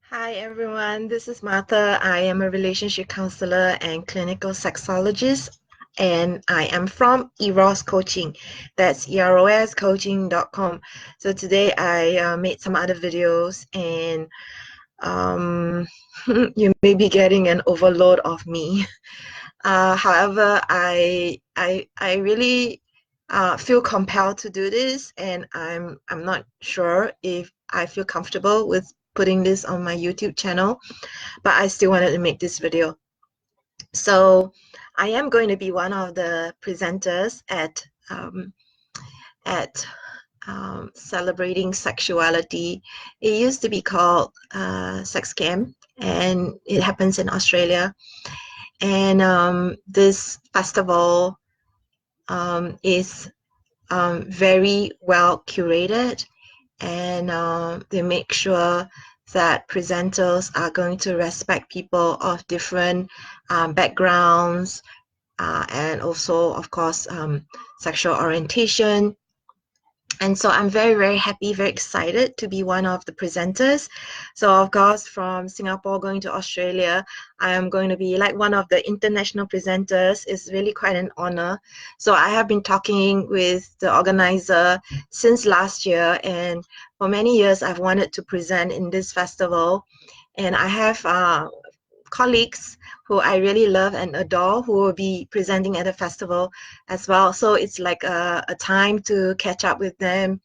Hi everyone, this is Martha. I am a relationship counselor and clinical sexologist, and I am from Eros Coaching. That's eroscoaching.com. So today I made some other videos, and um, you may be getting an overload of me. However, I really feel compelled to do this, and I'm not sure if I feel comfortable with putting this on my YouTube channel, but I still wanted to make this video. So I am going to be one of the presenters at celebrating sexuality. It used to be called Sex Camp, and it happens in Australia. And this festival is very well curated, and they make sure that presenters are going to respect people of different backgrounds, and also, of course, sexual orientation. And so I'm very, very happy, very excited to be one of the presenters. So, of course, from Singapore going to Australia, I am going to be like one of the international presenters. It's really quite an honor. So I have been talking with the organizer since last year, and for many years, I've wanted to present in this festival. And I have colleagues who I really love and adore who will be presenting at the festival as well. So it's like a time to catch up with them.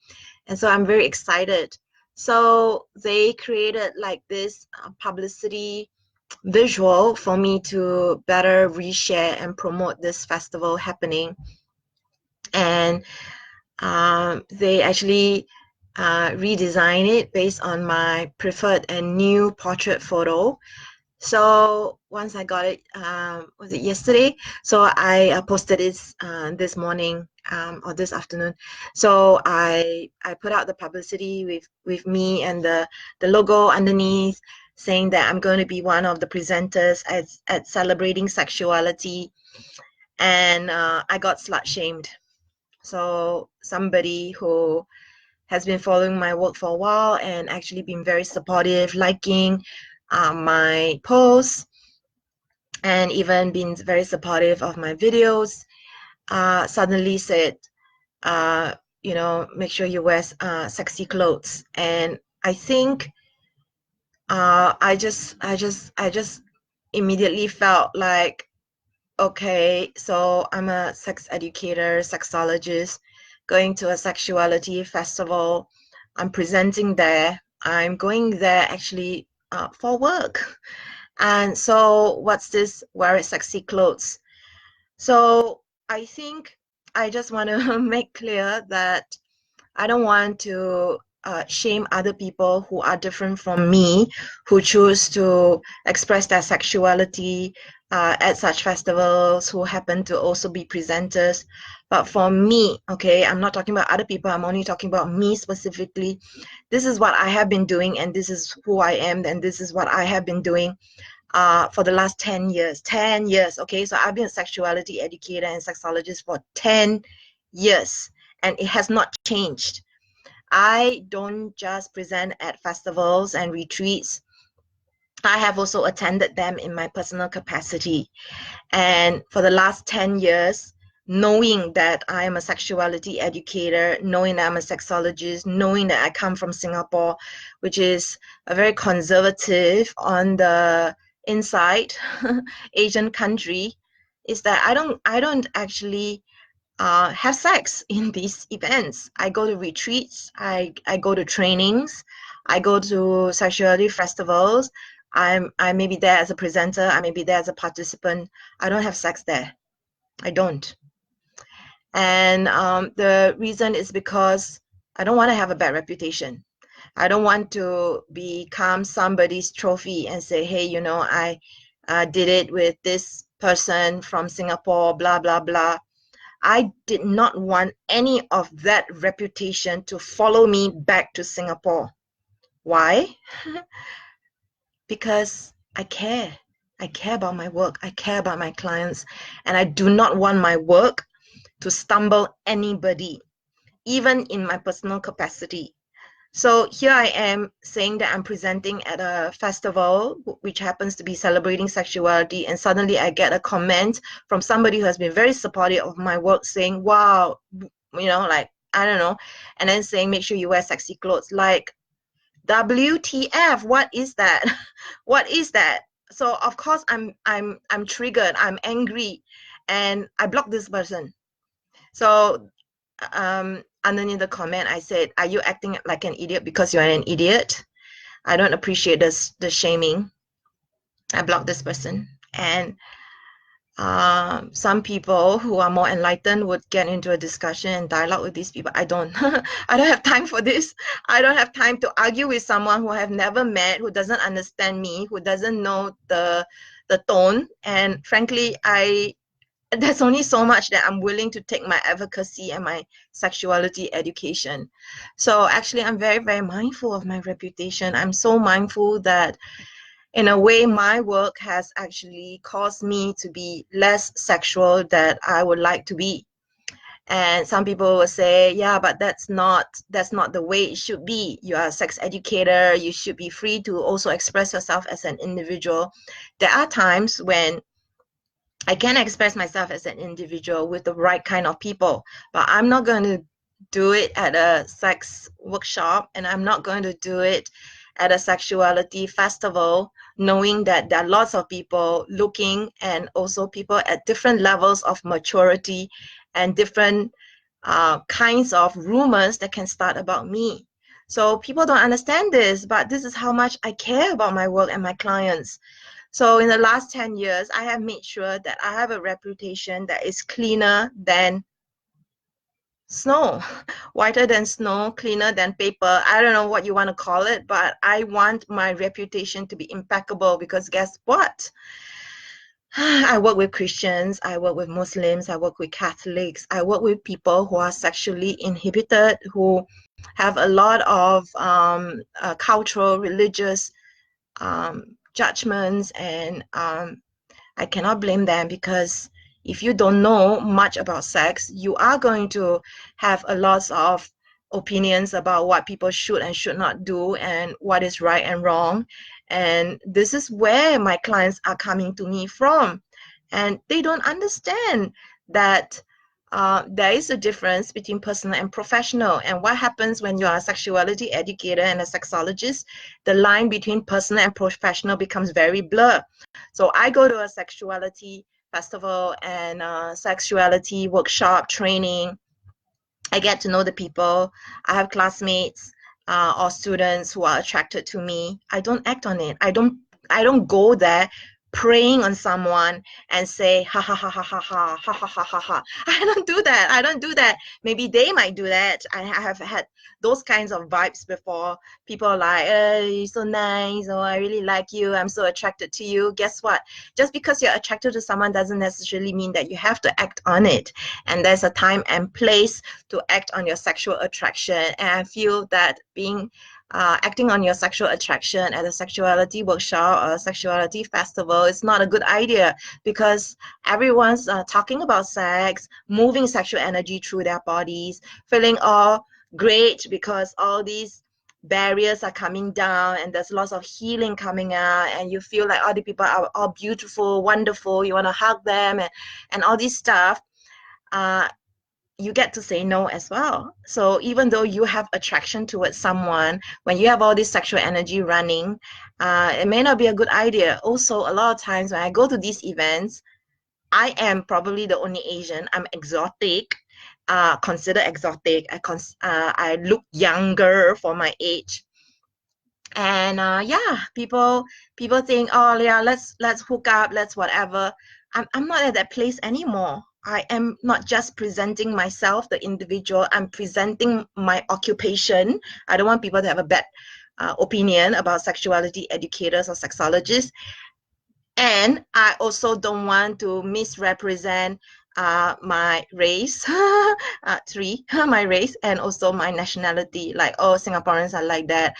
And so I'm very excited. So they created like this publicity visual for me to better reshare and promote this festival happening. And they actually redesign it based on my preferred and new portrait photo. So once I got it, was it yesterday? So I posted it this morning, or this afternoon. So I put out the publicity with me and the logo underneath, saying that I'm going to be one of the presenters at celebrating sexuality, and I got slut shamed. So somebody who has been following my work for a while and actually been very supportive, liking my posts, and even been very supportive of my videos, suddenly said, uh, make sure you wear sexy clothes. And I think I just immediately felt like, okay, so I'm a sex educator, sexologist, going to a sexuality festival. I'm presenting there. I'm going there actually for work. And so what's this, wear sexy clothes? So I think I just want to make clear that I don't want to shame other people who are different from me, who choose to express their sexuality at such festivals, who happen to also be presenters. But for me, okay, I'm not talking about other people, I'm only talking about me specifically. This is what I have been doing, and this is who I am, and this is what I have been doing for the last 10 years. 10 years, okay? So I've been a sexuality educator and sexologist for 10 years, and it has not changed. I don't just present at festivals and retreats. I have also attended them in my personal capacity. And for the last 10 years, knowing that I am a sexuality educator, knowing that I'm a sexologist, knowing that I come from Singapore, which is a very conservative on the inside Asian country, is that I don't actually have sex in these events. I go to retreats, I go to trainings, I go to sexuality festivals. I may be there as a presenter, I may be there as a participant. I don't have sex there. I don't. And the reason is because I don't want to have a bad reputation. I don't want to become somebody's trophy and say, hey, I did it with this person from Singapore, blah, blah, blah. I did not want any of that reputation to follow me back to Singapore. Why? Because I care. I care about my work. I care about my clients. And I do not want my work to stumble anybody, even in my personal capacity. So here I am saying that I'm presenting at a festival, which happens to be celebrating sexuality, and suddenly I get a comment from somebody who has been very supportive of my work saying, wow, like, I don't know, and then saying, make sure you wear sexy clothes. Like, WTF, what is that? What is that? So of course I'm triggered, I'm angry, and I blocked this person. So underneath the comment, I said, are you acting like an idiot because you're an idiot? I don't appreciate the shaming. I blocked this person. And some people who are more enlightened would get into a discussion and dialogue with these people. I don't. I don't have time for this. I don't have time to argue with someone who I have never met, who doesn't understand me, who doesn't know the tone. And frankly, there's only so much that I'm willing to take my advocacy and my sexuality education. So actually, I'm very, very mindful of my reputation. I'm so mindful that in a way, my work has actually caused me to be less sexual that I would like to be. And some people will say, yeah, but that's not the way it should be. You are a sex educator. You should be free to also express yourself as an individual. There are times when I can express myself as an individual with the right kind of people, but I'm not going to do it at a sex workshop, and I'm not going to do it at a sexuality festival, knowing that there are lots of people looking, and also people at different levels of maturity and different kinds of rumors that can start about me. So people don't understand this, but this is how much I care about my work and my clients. So in the last 10 years, I have made sure that I have a reputation that is cleaner than snow, whiter than snow, cleaner than paper. I don't know what you want to call it, but I want my reputation to be impeccable, because guess what? I work with Christians, I work with Muslims, I work with Catholics, I work with people who are sexually inhibited, who have a lot of cultural, religious judgments, and I cannot blame them, because if you don't know much about sex, you are going to have a lot of opinions about what people should and should not do, and what is right and wrong. And this is where my clients are coming to me from. And they don't understand that there is a difference between personal and professional. And what happens when you are a sexuality educator and a sexologist, the line between personal and professional becomes very blurred. So I go to a sexuality festival and sexuality workshop training. I get to know the people. I have classmates or students who are attracted to me. I don't act on it. I don't go there preying on someone and say ha ha ha ha ha ha ha ha ha ha ha. I don't do that. I don't do that. Maybe they might do that. I have had those kinds of vibes before. People are like, oh, you're so nice, oh, I really like you, I'm so attracted to you. Guess what? Just because you're attracted to someone doesn't necessarily mean that you have to act on it. And there's a time and place to act on your sexual attraction. And I feel that acting on your sexual attraction at a sexuality workshop or a sexuality festival is not a good idea, because everyone's talking about sex, moving sexual energy through their bodies, feeling all great because all these barriers are coming down and there's lots of healing coming out, and you feel like all the people are all beautiful, wonderful, you want to hug them, and all this stuff. You get to say no as well. So even though you have attraction towards someone, when you have all this sexual energy running, it may not be a good idea. Also, a lot of times when I go to these events, I am probably the only Asian. I'm exotic, considered exotic. I look younger for my age. And yeah, people think, oh yeah, let's hook up, let's whatever. I'm not at that place anymore. I am not just presenting myself, the individual. I'm presenting my occupation. I don't want people to have a bad opinion about sexuality educators or sexologists. And I also don't want to misrepresent my race, my race, and also my nationality. Like, oh, Singaporeans are like that.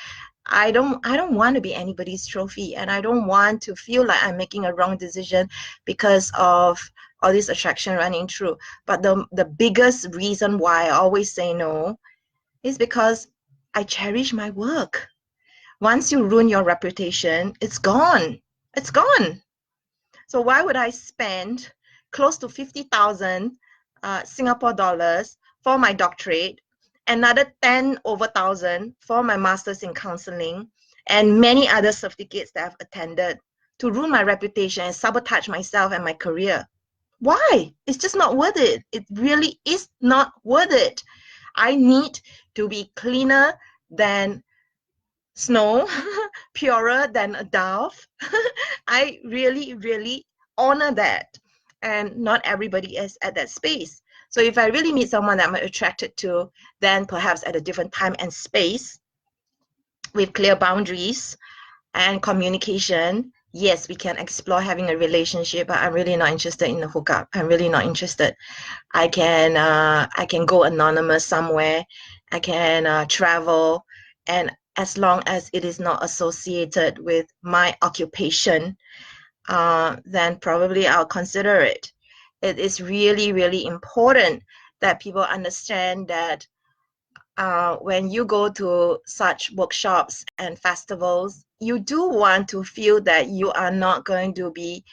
I don't want to be anybody's trophy, and I don't want to feel like I'm making a wrong decision because of all this attraction running through. But the biggest reason why I always say no is because I cherish my work. Once you ruin your reputation, it's gone. It's gone. So why would I spend close to 50,000 Singapore dollars for my doctorate, another 10 over thousand for my master's in counseling, and many other certificates that I've attended to ruin my reputation and sabotage myself and my career? Why? It's just not worth it. It really is not worth it. I need to be cleaner than snow, purer than a dove. I really, really honor that. And not everybody is at that space. So if I really meet someone that I'm attracted to, then perhaps at a different time and space with clear boundaries and communication, yes, we can explore having a relationship, but I'm really not interested in a hookup. I'm really not interested. I can go anonymous somewhere. I can travel, and as long as it is not associated with my occupation, then probably I'll consider it. It is really, really important that people understand that when you go to such workshops and festivals, you do want to feel that you are not going to be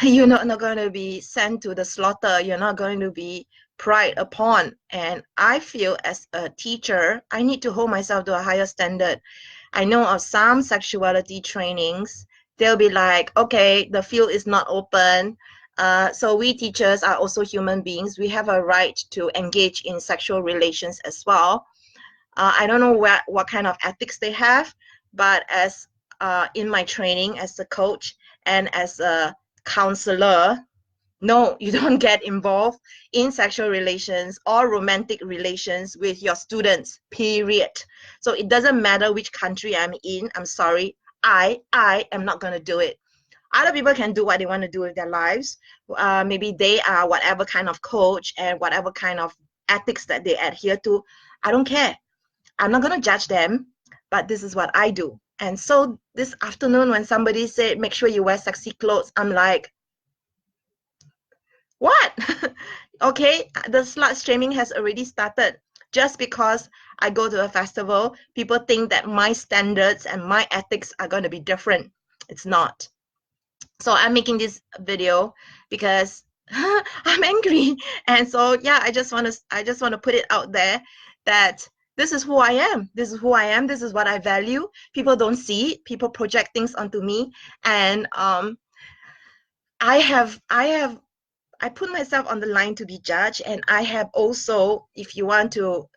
you're not going to be sent to the slaughter. You're not going to be pried upon. And I feel as a teacher, I need to hold myself to a higher standard. I know of some sexuality trainings, they'll be like, okay, the field is not open. So we teachers are also human beings. We have a right to engage in sexual relations as well. I don't know what kind of ethics they have, but as in my training as a coach and as a counselor, no, you don't get involved in sexual relations or romantic relations with your students, period. So it doesn't matter which country I'm in. I'm sorry. I am not going to do it. Other people can do what they want to do with their lives. Maybe they are whatever kind of coach and whatever kind of ethics that they adhere to. I don't care. I'm not going to judge them, but this is what I do. And so this afternoon, when somebody said, make sure you wear sexy clothes, I'm like, what? Okay, the slut-shaming has already started. Just because I go to a festival, people think that my standards and my ethics are going to be different. It's not. So I'm making this video because I'm angry. And so yeah, I just want to put it out there that this is who I am. This is who I am. This is what I value. People don't see it. People project things onto me. And I put myself on the line to be judged, and I have also, if you want to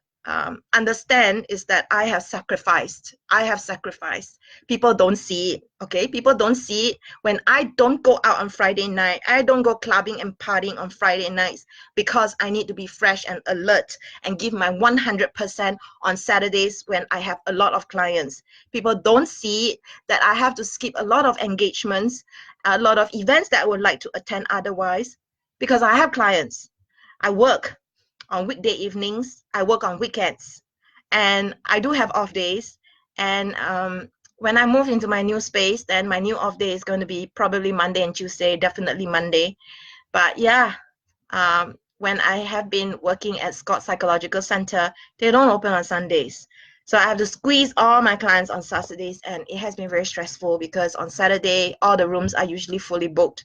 understand, is that I have sacrificed. I have sacrificed. People don't see it, okay? People don't see it when I don't go out on Friday night. I don't go clubbing and partying on Friday nights because I need to be fresh and alert and give my 100% on Saturdays when I have a lot of clients. People don't see that I have to skip a lot of engagements, a lot of events that I would like to attend otherwise, because I have clients. I work on weekday evenings, I work on weekends, and I do have off days. And when I move into my new space, then my new off day is going to be probably Monday and Tuesday, definitely Monday. But yeah, when I have been working at Scott Psychological Center, they don't open on Sundays. So I have to squeeze all my clients on Saturdays, and it has been very stressful because on Saturday, all the rooms are usually fully booked.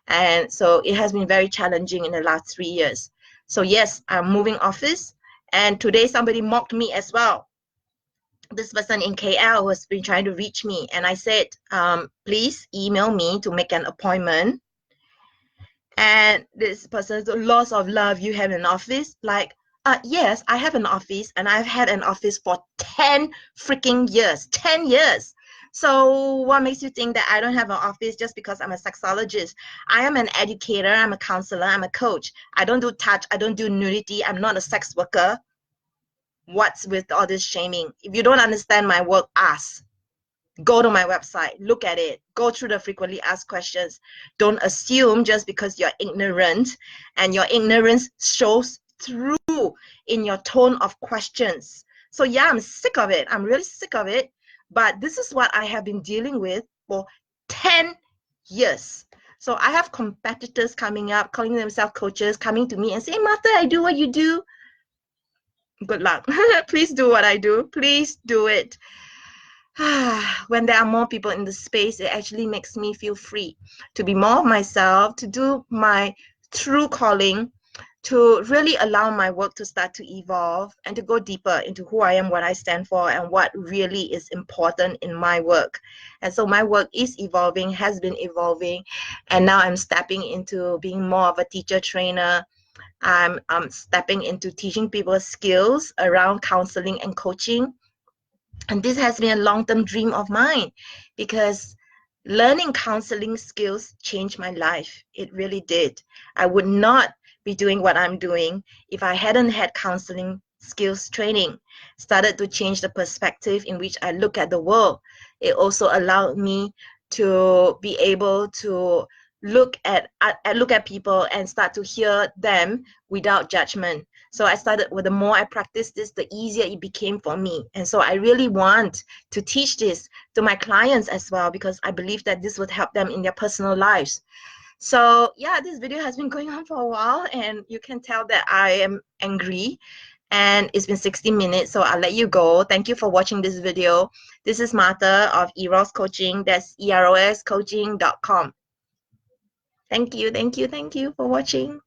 And so it has been very challenging in the last 3 years. So yes, I'm moving office. And today somebody mocked me as well. This person in KL has been trying to reach me. And I said, please email me to make an appointment. And this person said, loss of love, you have an office? Like, yes, I have an office, and I've had an office for 10 freaking years. 10 years. So what makes you think that I don't have an office just because I'm a sexologist? I am an educator, I'm a counselor, I'm a coach. I don't do touch, I don't do nudity, I'm not a sex worker. What's with all this shaming? If you don't understand my work, ask. Go to my website, look at it, go through the frequently asked questions. Don't assume just because you're ignorant, and your ignorance shows through in your tone of questions. So yeah, I'm sick of it. I'm really sick of it. But this is what I have been dealing with for 10 years. So I have competitors coming up, calling themselves coaches, coming to me and saying, Martha, I do what you do. good luck. Please do what I do. Please do it. When there are more people in the space, it actually makes me feel free to be more of myself, to do my true calling, to really allow my work to start to evolve and to go deeper into who I am, what I stand for, and what really is important in my work. And so my work is evolving, has been evolving, and now I'm stepping into being more of a teacher trainer. I'm stepping into teaching people skills around counseling and coaching. And this has been a long-term dream of mine because learning counseling skills changed my life. It really did. I would not be doing what I'm doing if I hadn't had counseling skills training. Started to change the perspective in which I look at the world. It also allowed me to be able to look at people and start to hear them without judgment. So I started with the more I practiced this, the easier it became for me. And so I really want to teach this to my clients as well, because I believe that this would help them in their personal lives. So yeah, this video has been going on for a while and you can tell that I am angry, and it's been 60 minutes, so I'll let you go. Thank you for watching this video. This is Martha of Eros Coaching. That's eroscoaching.com. Thank you for watching.